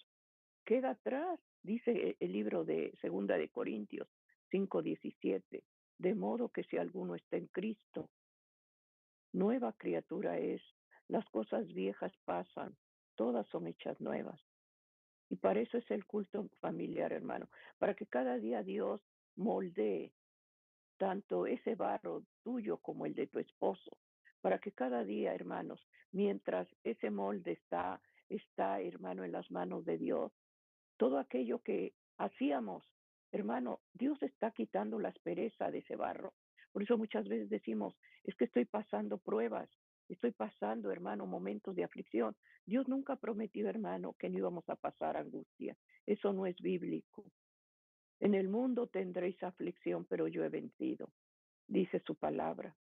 queda atrás, dice el libro de Segunda de Corintios 5:17, de modo que si alguno está en Cristo, nueva criatura es, las cosas viejas pasan, todas son hechas nuevas. Y para eso es el culto familiar, hermano, para que cada día Dios moldee tanto ese barro tuyo como el de tu esposo, para que cada día, hermanos, mientras ese molde está, hermano, en las manos de Dios, todo aquello que hacíamos, hermano, Dios está quitando la aspereza de ese barro. Por eso muchas veces decimos, es que estoy pasando pruebas, estoy pasando, hermano, momentos de aflicción. Dios nunca prometió, hermano, que no íbamos a pasar angustia. Eso no es bíblico. En el mundo tendréis aflicción, pero yo he vencido, dice su palabra.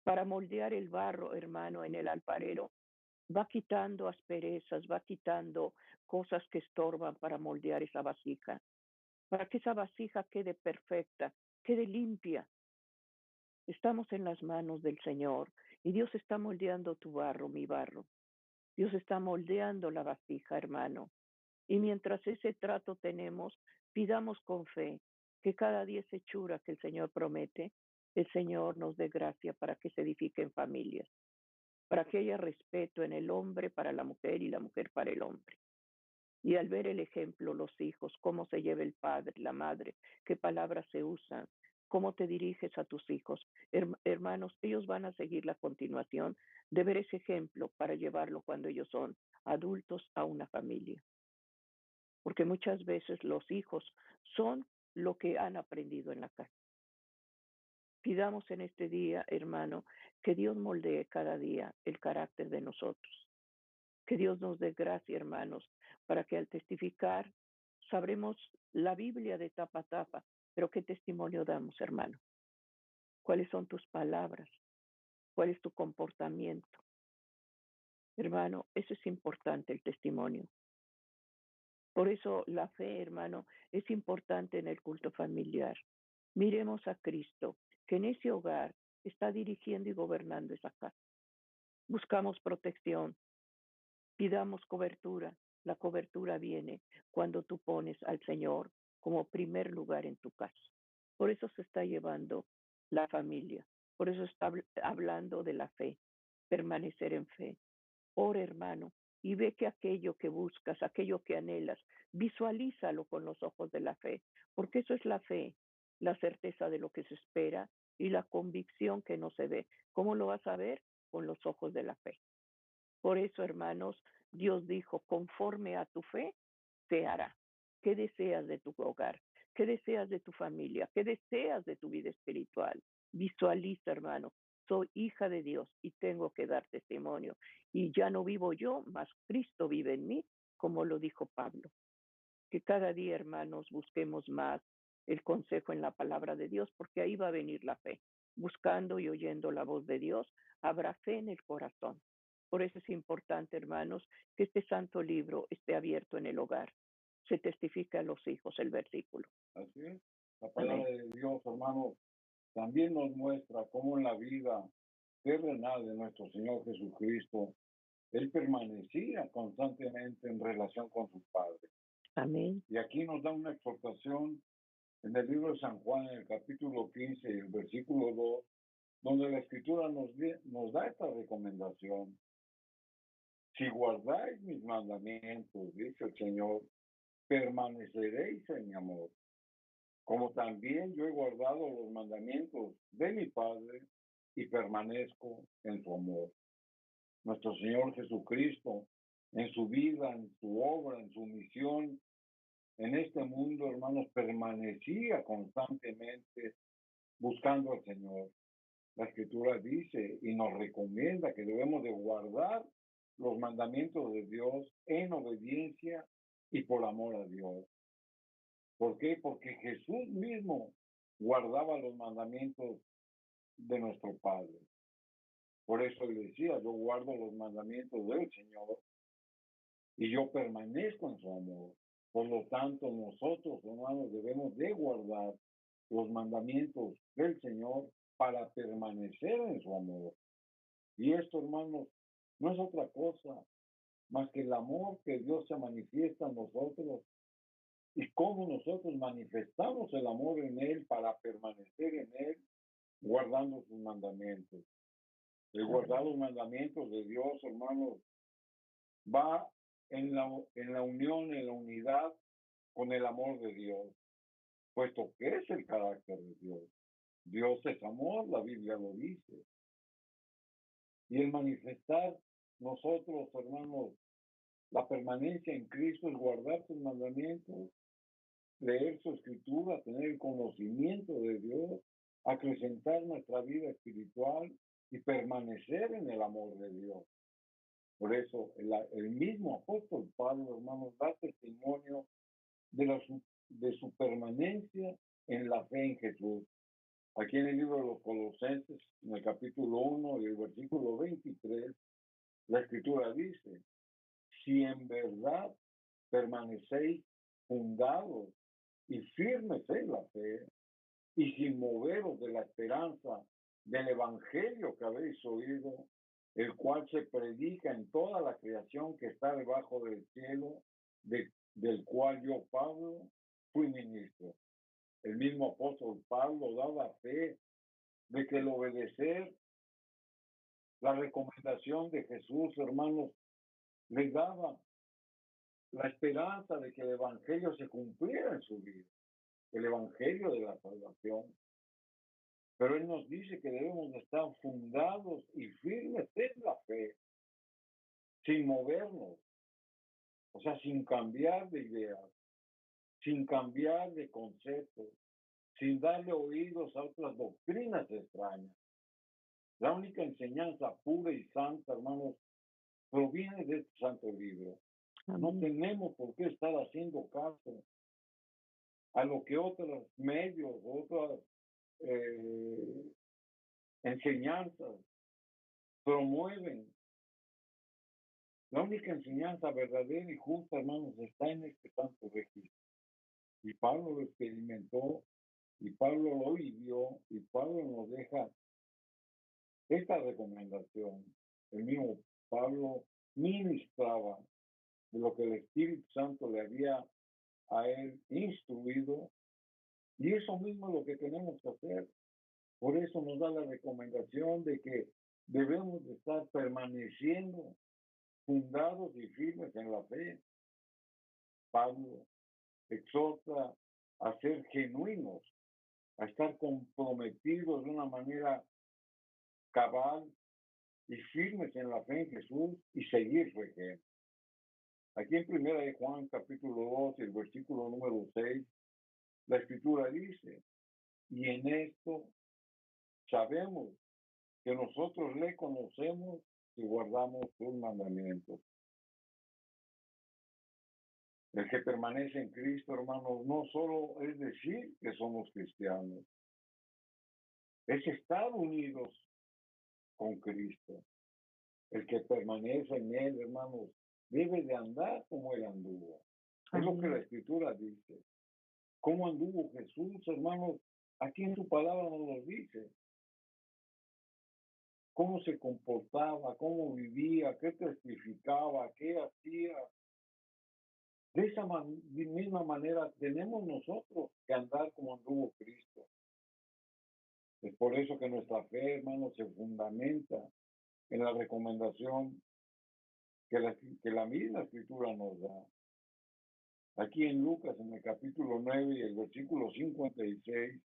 Para moldear el barro, hermano, en el alfarero, va quitando asperezas, va quitando cosas que estorban para moldear esa vasija, para que esa vasija quede perfecta, quede limpia. Estamos en las manos del Señor y Dios está moldeando tu barro, mi barro. Dios está moldeando la vasija, hermano. Y mientras ese trato tenemos, pidamos con fe que cada día esa hechura que el Señor promete, el Señor nos dé gracia para que se edifiquen familias, para que haya respeto en el hombre para la mujer y la mujer para el hombre. Y al ver el ejemplo, los hijos, cómo se lleva el padre, la madre, qué palabras se usan, cómo te diriges a tus hijos. Hermanos, ellos van a seguir la continuación de ver ese ejemplo para llevarlo cuando ellos son adultos a una familia. Porque muchas veces los hijos son lo que han aprendido en la casa. Pidamos en este día, hermano, que Dios moldee cada día el carácter de nosotros. Que Dios nos dé gracia, hermanos, para que al testificar sabremos la Biblia de tapa a tapa, pero ¿qué testimonio damos, hermano? ¿Cuáles son tus palabras? ¿Cuál es tu comportamiento? Hermano, eso es importante, el testimonio. Por eso la fe, hermano, es importante en el culto familiar. Miremos a Cristo, que en ese hogar está dirigiendo y gobernando esa casa. Buscamos protección, pidamos cobertura. La cobertura viene cuando tú pones al Señor como primer lugar en tu casa. Por eso se está llevando la familia. Por eso está hablando de la fe, permanecer en fe. Ora, hermano, y ve que aquello que buscas, aquello que anhelas, visualízalo con los ojos de la fe, porque eso es la fe, la certeza de lo que se espera y la convicción que no se ve. ¿Cómo lo vas a ver? Con los ojos de la fe. Por eso, hermanos, Dios dijo, conforme a tu fe, se hará. ¿Qué deseas de tu hogar? ¿Qué deseas de tu familia? ¿Qué deseas de tu vida espiritual? Visualiza, hermano, soy hija de Dios y tengo que dar testimonio. Y ya no vivo yo, mas Cristo vive en mí, como lo dijo Pablo. Que cada día, hermanos, busquemos más el consejo en la palabra de Dios, porque ahí va a venir la fe. Buscando y oyendo la voz de Dios, habrá fe en el corazón. Por eso es importante, hermanos, que este santo libro esté abierto en el hogar. Se testifica a los hijos el versículo. Así es. La palabra de Dios, hermano, también nos muestra cómo en la vida terrenal de nuestro Señor Jesucristo, Él permanecía constantemente en relación con su Padre. Amén. Y aquí nos da una exhortación en el libro de San Juan, en el capítulo 15, el versículo 2, donde la Escritura nos da esta recomendación. Si guardáis mis mandamientos, dice el Señor, permaneceréis en mi amor, como también yo he guardado los mandamientos de mi Padre y permanezco en su amor. Nuestro Señor Jesucristo, en su vida, en su obra, en su misión, en este mundo, hermanos, permanecía constantemente buscando al Señor. La Escritura dice y nos recomienda que debemos de guardar los mandamientos de Dios en obediencia y por amor a Dios. ¿Por qué? Porque Jesús mismo guardaba los mandamientos de nuestro Padre. Por eso él decía, yo guardo los mandamientos del Señor y yo permanezco en su amor. Por lo tanto, nosotros, hermanos, debemos de guardar los mandamientos del Señor para permanecer en su amor. Y esto, hermanos, no es otra cosa más que el amor que Dios se manifiesta en nosotros y cómo nosotros manifestamos el amor en Él para permanecer en Él, guardando sus mandamientos. El guardar los mandamientos de Dios, hermanos, va en la unión, en la unidad con el amor de Dios, puesto que es el carácter de Dios. Dios es amor, la Biblia lo dice. Y el manifestar nosotros, hermanos, la permanencia en Cristo es guardar sus mandamientos, leer su escritura, tener el conocimiento de Dios, acrecentar nuestra vida espiritual y permanecer en el amor de Dios. Por eso el mismo apóstol Pablo, hermanos, da testimonio de su permanencia en la fe en Jesús. Aquí en el libro de los Colosenses, en el capítulo 1 y el versículo 23, la escritura dice, si en verdad permanecéis fundados y firmes en la fe y sin moveros de la esperanza del evangelio que habéis oído, el cual se predica en toda la creación que está debajo del cielo, del cual yo, Pablo, fui ministro. El mismo apóstol Pablo daba fe de que el obedecer la recomendación de Jesús, hermanos, les daba la esperanza de que el evangelio se cumpliera en su vida, el evangelio de la salvación. Pero él nos dice que debemos estar fundados y firmes en la fe, sin movernos, o sea, sin cambiar de ideas, sin cambiar de conceptos, sin darle oídos a otras doctrinas extrañas. La única enseñanza pura y santa, hermanos, proviene de este santo libro. No Amén. tenemos por qué estar haciendo caso a lo que otros medios, otras enseñanzas promueven. La única enseñanza verdadera y justa, hermanos, está en este santo registro. Y Pablo lo experimentó, y Pablo lo vivió, y Pablo nos deja esta recomendación. El mismo Pablo ministraba de lo que el Espíritu Santo le había a él instruido, y eso mismo es lo que tenemos que hacer. Por eso nos da la recomendación de que debemos de estar permaneciendo fundados y firmes en la fe. Pablo exhorta a ser genuinos, a estar comprometidos de una manera cabal y firmes en la fe en Jesús y seguir su ejemplo. Aquí en Primera de Juan, capítulo 2, el versículo número 6, la Escritura dice, y en esto sabemos que nosotros le conocemos y guardamos sus mandamientos. El que permanece en Cristo, hermanos, no solo es decir que somos cristianos, es estar unidos con Cristo. El que permanece en Él, hermanos, debe de andar como Él anduvo. Es lo que la Escritura dice. ¿Cómo anduvo Jesús, hermanos? Aquí en su palabra nos lo dice. Cómo se comportaba, cómo vivía, qué testificaba, qué hacía. De esa misma manera tenemos nosotros que andar como anduvo Cristo. Es por eso que nuestra fe, hermanos, se fundamenta en la recomendación que la misma Escritura nos da. Aquí en Lucas, en el capítulo 9 y el versículo 56,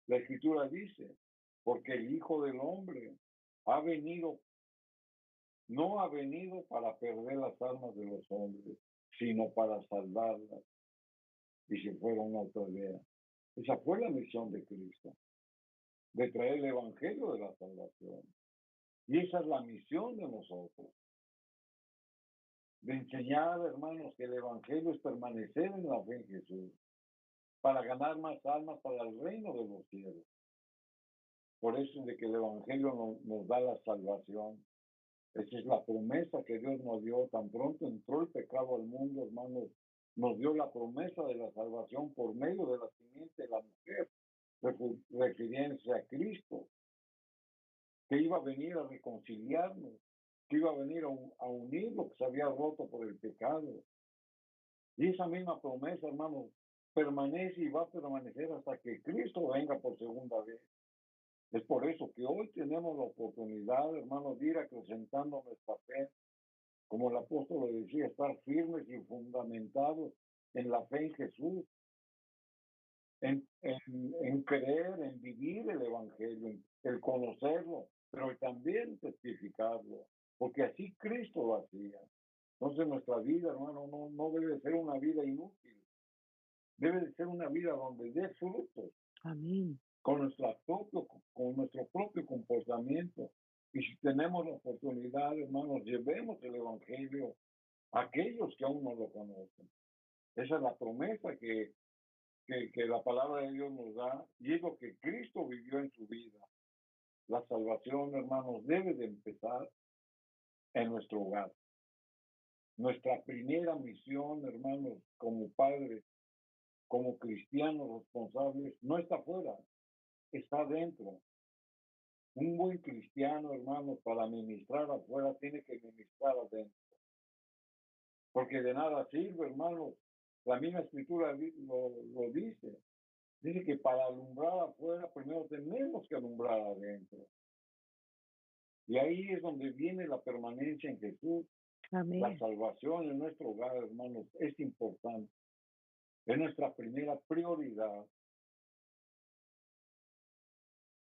la Escritura dice, porque el Hijo del Hombre ha venido, no ha venido para perder las almas de los hombres, sino para salvarlas. Y si fuera una otra idea. Esa fue la misión de Cristo, de traer el Evangelio de la salvación. Y esa es la misión de nosotros, de enseñar, hermanos, que el Evangelio es permanecer en la fe en Jesús, para ganar más almas para el reino de los cielos. Por eso es de que el Evangelio nos da la salvación. Esa es la promesa que Dios nos dio. Tan pronto entró el pecado al mundo, hermanos, nos dio la promesa de la salvación por medio de la simiente de la mujer, refiriéndose a Cristo, que iba a venir a reconciliarnos, que iba a venir a unir lo que se había roto por el pecado. Y esa misma promesa, hermanos, permanece y va a permanecer hasta que Cristo venga por segunda vez. Es por eso que hoy tenemos la oportunidad, hermanos, de ir acrecentando nuestra fe. Como el apóstol le decía, estar firmes y fundamentados en la fe en Jesús, en creer, en vivir el Evangelio, en el conocerlo, pero también testificarlo, porque así Cristo lo hacía. Entonces nuestra vida, hermano, no debe ser una vida inútil, debe de ser una vida donde dé frutos. Amén. Con nuestro propio comportamiento. Y si tenemos la oportunidad, hermanos, llevemos el Evangelio a aquellos que aún no lo conocen. Esa es la promesa que la palabra de Dios nos da y es lo que Cristo vivió en su vida. La salvación, hermanos, debe de empezar en nuestro hogar. Nuestra primera misión, hermanos, como padres, como cristianos responsables, no está afuera, está dentro. Un buen cristiano, hermanos, para ministrar afuera tiene que ministrar adentro. Porque de nada sirve, hermanos. La misma escritura lo dice. Dice que para alumbrar afuera, primero tenemos que alumbrar adentro. Y ahí es donde viene la permanencia en Jesús. Amén. La salvación en nuestro hogar, hermanos, es importante. Es nuestra primera prioridad.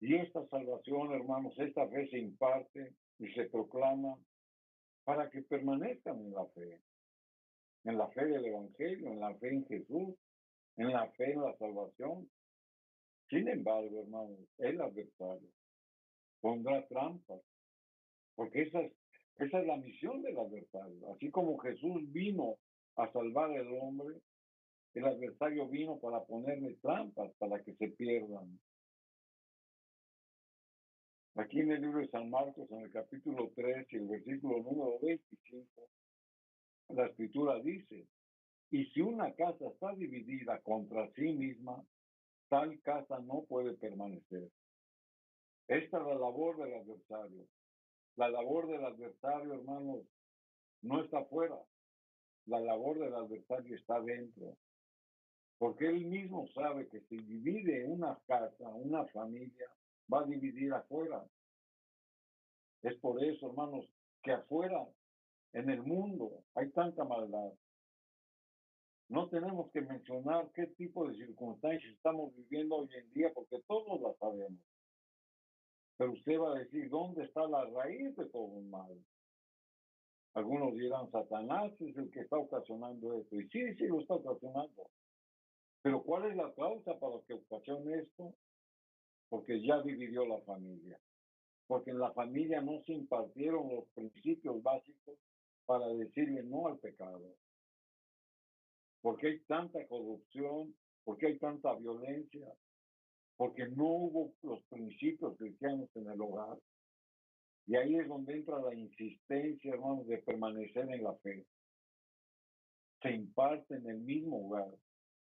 Y esta salvación, hermanos, esta fe se imparte y se proclama para que permanezcan en la fe del Evangelio, en la fe en Jesús, en la fe en la salvación. Sin embargo, hermanos, el adversario pondrá trampas, porque esa es la misión del adversario. Así como Jesús vino a salvar al hombre, el adversario vino para ponerle trampas para que se pierdan. Aquí en el libro de San Marcos, en el capítulo 3 y el versículo número 25, la escritura dice, y si una casa está dividida contra sí misma, tal casa no puede permanecer. Esta es la labor del adversario. La labor del adversario, hermanos, no está afuera. La labor del adversario está dentro. Porque él mismo sabe que si divide una casa, una familia, va a dividir afuera. Es por eso, hermanos, que afuera, en el mundo, hay tanta maldad. No tenemos que mencionar qué tipo de circunstancias estamos viviendo hoy en día, porque todos las sabemos. Pero usted va a decir, ¿dónde está la raíz de todo el mal? Algunos dirán, Satanás es el que está ocasionando esto. Y sí, sí lo está ocasionando. Pero ¿cuál es la causa para que ocasione esto? Porque ya dividió la familia. Porque en la familia no se impartieron los principios básicos para decirle no al pecado. Porque hay tanta corrupción, porque hay tanta violencia, porque no hubo los principios cristianos en el hogar. Y ahí es donde entra la insistencia, hermanos, de permanecer en la fe. Se imparte en el mismo hogar.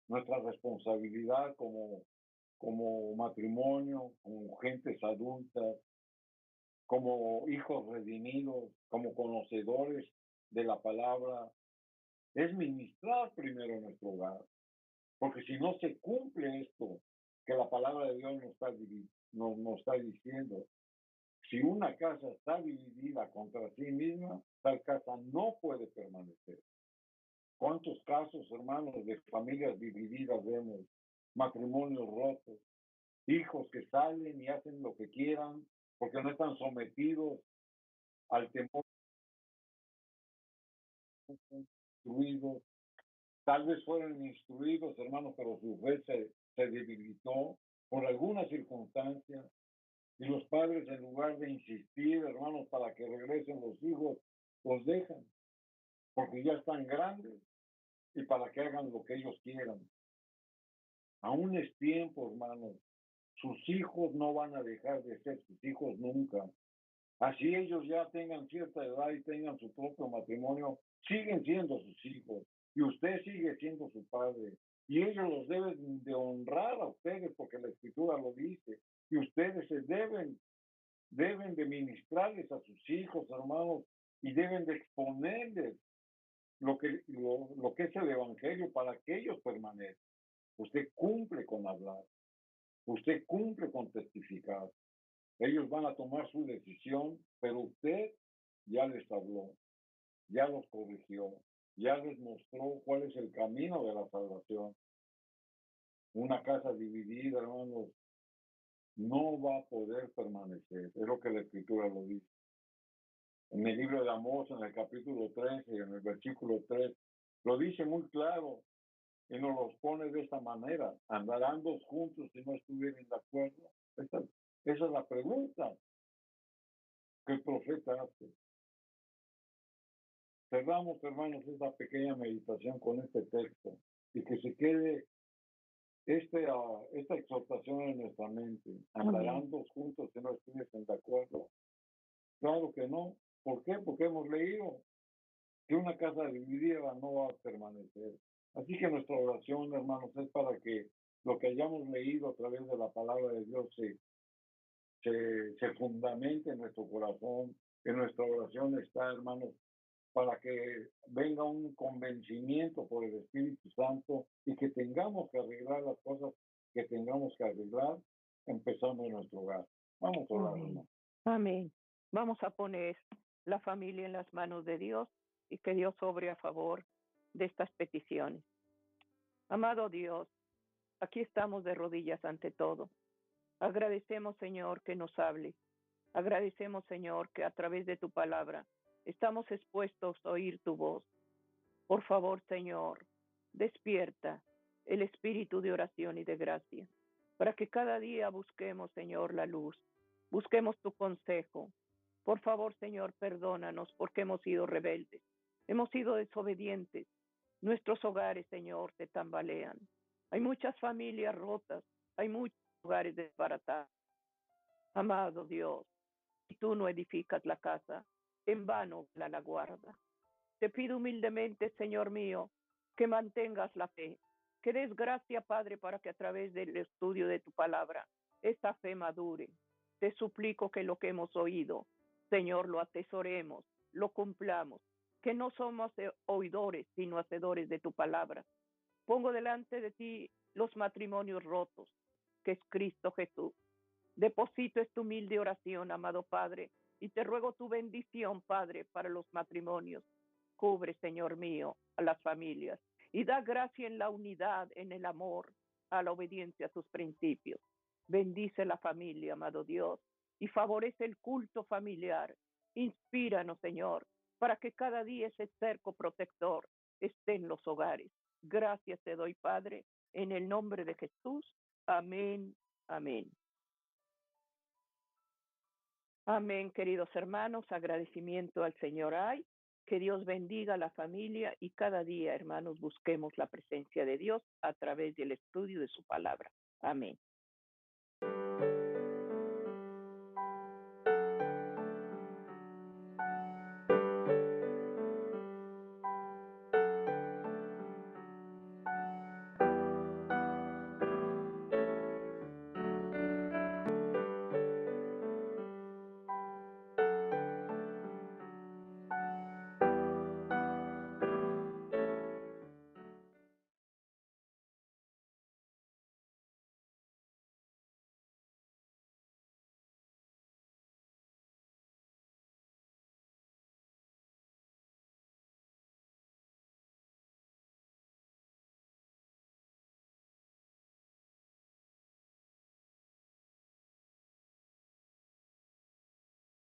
Nuestra responsabilidad como matrimonio, como gentes adultas, como hijos redimidos, como conocedores de la palabra, es ministrar primero nuestro hogar. Porque si no se cumple esto que la palabra de Dios nos está diciendo, si una casa está dividida contra sí misma, tal casa no puede permanecer. ¿Cuántos casos, hermanos, de familias divididas vemos? Matrimonios rotos, hijos que salen y hacen lo que quieran porque no están sometidos al temor instruidos. Tal vez fueron instruidos, hermanos, pero su fe se debilitó por alguna circunstancia. Y los padres, en lugar de insistir, hermanos, para que regresen los hijos, los dejan, porque ya están grandes y para que hagan lo que ellos quieran. Aún es tiempo, hermanos. Sus hijos no van a dejar de ser sus hijos nunca. Así ellos ya tengan cierta edad y tengan su propio matrimonio, siguen siendo sus hijos. Y usted sigue siendo su padre. Y ellos los deben de honrar a ustedes porque la escritura lo dice. Y ustedes deben de ministrarles a sus hijos, hermanos, y deben de exponerles lo que es el Evangelio para que ellos permanezcan. Usted cumple con hablar, usted cumple con testificar. Ellos van a tomar su decisión, pero usted ya les habló, ya los corrigió, ya les mostró cuál es el camino de la salvación. Una casa dividida, hermanos, no va a poder permanecer. Es lo que la Escritura lo dice. En el libro de Amós, en el capítulo 13, en el versículo 3, lo dice muy claro y nos los pone de esta manera. ¿Andarán dos juntos si no estuvieran de acuerdo? Esa es la pregunta que el profeta hace. Cerramos, hermanos, esta pequeña meditación con este texto y que se quede esta exhortación en nuestra mente. ¿Andarán dos juntos si no estuviesen de acuerdo? Claro que no. ¿Por qué? Porque hemos leído que una casa dividida no va a permanecer. Así que nuestra oración, hermanos, es para que lo que hayamos leído a través de la palabra de Dios se fundamente en nuestro corazón. En nuestra oración está, hermanos, para que venga un convencimiento por el Espíritu Santo y que tengamos que arreglar las cosas que tengamos que arreglar, empezando en nuestro hogar. Vamos a orar, hermano. Amén. Vamos a poner la familia en las manos de Dios y que Dios obre a favor de estas peticiones. Amado Dios, aquí estamos de rodillas ante todo. Agradecemos, Señor, que nos hable. Agradecemos, Señor, que a través de tu palabra estamos expuestos a oír tu voz. Por favor, Señor, despierta el espíritu de oración y de gracia. para que cada día busquemos, Señor, la luz, busquemos tu consejo. Por favor, Señor, perdónanos porque hemos sido rebeldes, hemos sido desobedientes. Nuestros hogares, Señor, se tambalean. Hay muchas familias rotas, hay muchos hogares desbaratados. Amado Dios, si tú no edificas la casa, en vano la guarda. Te pido humildemente, Señor mío, que mantengas la fe, que des gracia, Padre, para que a través del estudio de tu palabra esta fe madure. Te suplico que lo que hemos oído, Señor, lo atesoremos, lo cumplamos, que no somos oidores, sino hacedores de tu palabra. Pongo delante de ti los matrimonios rotos, que es Cristo Jesús. Deposito esta humilde oración, amado Padre, y te ruego tu bendición, Padre, para los matrimonios. Cubre, Señor mío, a las familias y da gracia en la unidad, en el amor, a la obediencia a tus principios. Bendice la familia, amado Dios, y favorece el culto familiar. Inspíranos, Señor, para que cada día ese cerco protector esté en los hogares. Gracias te doy, Padre, en el nombre de Jesús. Amén, amén. Amén, queridos hermanos, agradecimiento al Señor hay. Que Dios bendiga a la familia y cada día, hermanos, busquemos la presencia de Dios a través del estudio de su palabra. Amén.